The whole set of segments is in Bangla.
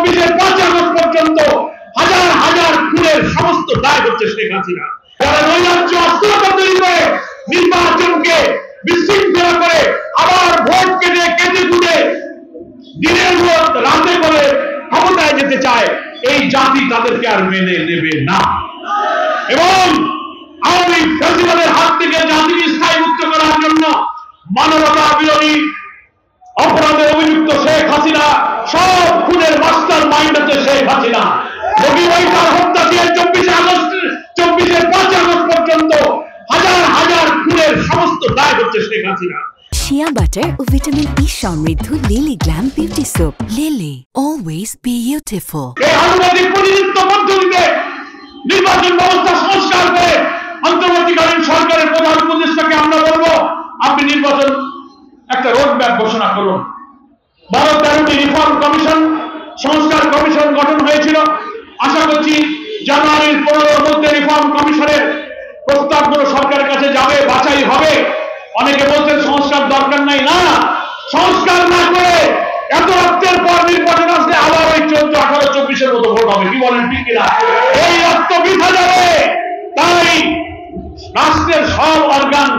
24-এর 5 আগস্ট পর্যন্ত হাজার হাজার খুনের সমস্ত দায় হচ্ছে শেখ হাসিনা। যারা নৈরাজ্য অস্থিরতা তৈরি করে নির্বাচনকে বিশৃঙ্খলা করে আবার ভোট কেটে কুটে দিনের ভোট রাতে করে ক্ষমতায় যেতে চায়, এই জাতি তাদেরকে আর মেনে নেবে না। এবং আওয়ামী ফ্যাসিবাদের হাত থেকে জাতিকে স্থায়ী মুক্ত করার জন্য মানবতা বিরোধী অপরাধে অভিযুক্ত শেখ হাসিনা, সব খুনের মাস্টার মাইন্ড হচ্ছে শেখ হাসিনা। রবি ওয়াইটার হত্যা দিয়ে 24-এর 5 আগস্ট পর্যন্ত হাজার হাজার খুনের সমস্ত দায় হচ্ছে শেখ হাসিনা। শিয়া বাটার ও ভিটামিন ই সমৃদ্ধ lily glam beauty soap. Lily, always beautiful. এই আনুপাতিক প্রতিনিধিত্ব পদ্ধতিতে নির্বাচন ব্যবস্থা সংস্কার করে অন্তর্বর্তীকালীন সরকারের প্রধান উপদেষ্টাকে আমরা বলবো, আপনি নির্বাচন একটা রোড ম্যাপ ঘোষণা করুন। 12-13টি রিফর্ম কমিশন, সংস্কার কমিশন গঠন হয়েছিল। আশা করছি জানুয়ারির 15-র মধ্যে রিফর্ম কমিশনের প্রস্তাবগুলো সরকারের কাছে যাবে, বাছাই হবে। অনেকে বলছেন সংস্কার দরকার নাই। না, সংস্কার না করে এত রক্তের পর নির্বাচন আসলে আবার ওই 14-18-24-এর মতো ভোট হবে। কি বলেন, ঠিক কিনা? এই রক্ত বৃথা যাবে। তাই রাষ্ট্রের সব অর্গান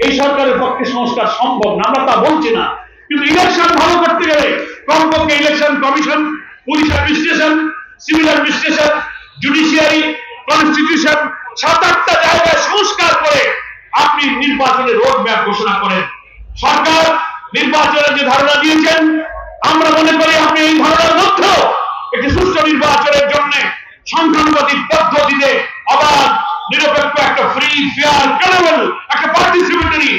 এই সরকারের পক্ষে সংস্কার সম্ভব না, আমরা তা বলছি না। কিন্তু ইলেকশন ভালো করতে গেলে কমপক্ষে election commission, police administration, civil administration, judiciary, constitution 7-8টা জায়গায় সংস্কার করে আপনি নির্বাচনের রোড ম্যাপ ঘোষণা করেন। সরকার নির্বাচনের যে ধারণা দিয়েছেন, আমরা মনে করি আপনি এই ধারণার মধ্যে একটি সুষ্ঠু নির্বাচনের জন্য সংখ্যানুপাতিক পদ্ধতিতে অবাধ নিরপেক্ষ একটা ফ্রি ফেয়ার ক্রেডিবল একটা পার্টিসিপেটরি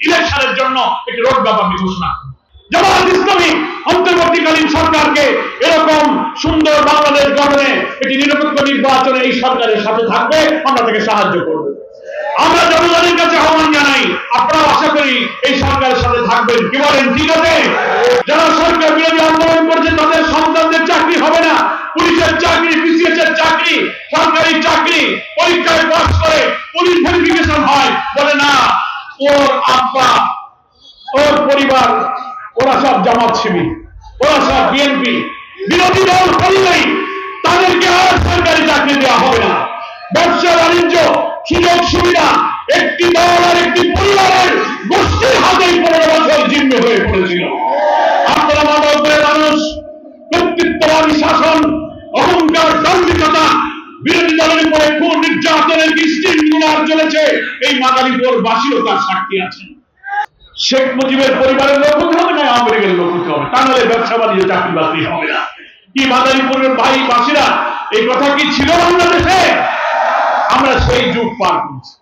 ইলেকশনের জন্য একটি রোড ম্যাপ আপনি ঘোষণা করেন। জামায়াত ইসলামী অন্তর্বর্তীকালীন সরকারকে এরকম সুন্দর বাংলাদেশ গঠনে একটি নিরপেক্ষ নির্বাচনে এই সরকারের সাথে থাকবে, আমরা তাকে সাহায্য করব। আমরা জনগণের কাছে আহ্বান জানাই, আপনারা আশা করি এই সরকারের সাথে থাকবেন। কি বলেন, ঠিক আছে? যারা সরকার বিরোধী আন্দোলন করছে তাদের সন্তানদের চাকরি হবে না, পুলিশের চাকরি, বিসিএস এর চাকরি, সরকারি চাকরি পরীক্ষায় পাস করে পুলিশ ভেরিফিকেশন হয়, বলে না ওর আব্বা, ওর পরিবার, ওরা সব জামাত শিবির, ওরা সব বিএনপি বিরোধী দল করলেই তাদেরকে আর সরকারি চাকরি দেওয়া হবে না। ব্যবসা বাণিজ্য সুযোগ সুবিধা একটি দল আর একটি পরিবারের গোষ্ঠীর হাতেই 15 বছর জিম্মি হয়ে পড়েছিল। আপনারা মানবদের মানুষ, কর্তৃত্ববাদী শাসন, অহংকার, দাম্ভিকতা, বিরোধী দলের উপরে খুন নির্যাতনের স্টিম গুলার চলেছে, এই মাদারীপুর বাসীও তার সাক্ষী আছেন। শেখ মুজিবের পরিবারের লোক হতে হবে না আওয়ামী লীগের লোক হতে হবে, তা নাহলে ব্যবসা বাণিজ্য চাকরি বাকরি হবে না। কি মাদারীপুরের ভাই বাসীরা, এই কথা কি ছিল বাংলাদেশে? আমরা সেই যুগ পার করছি।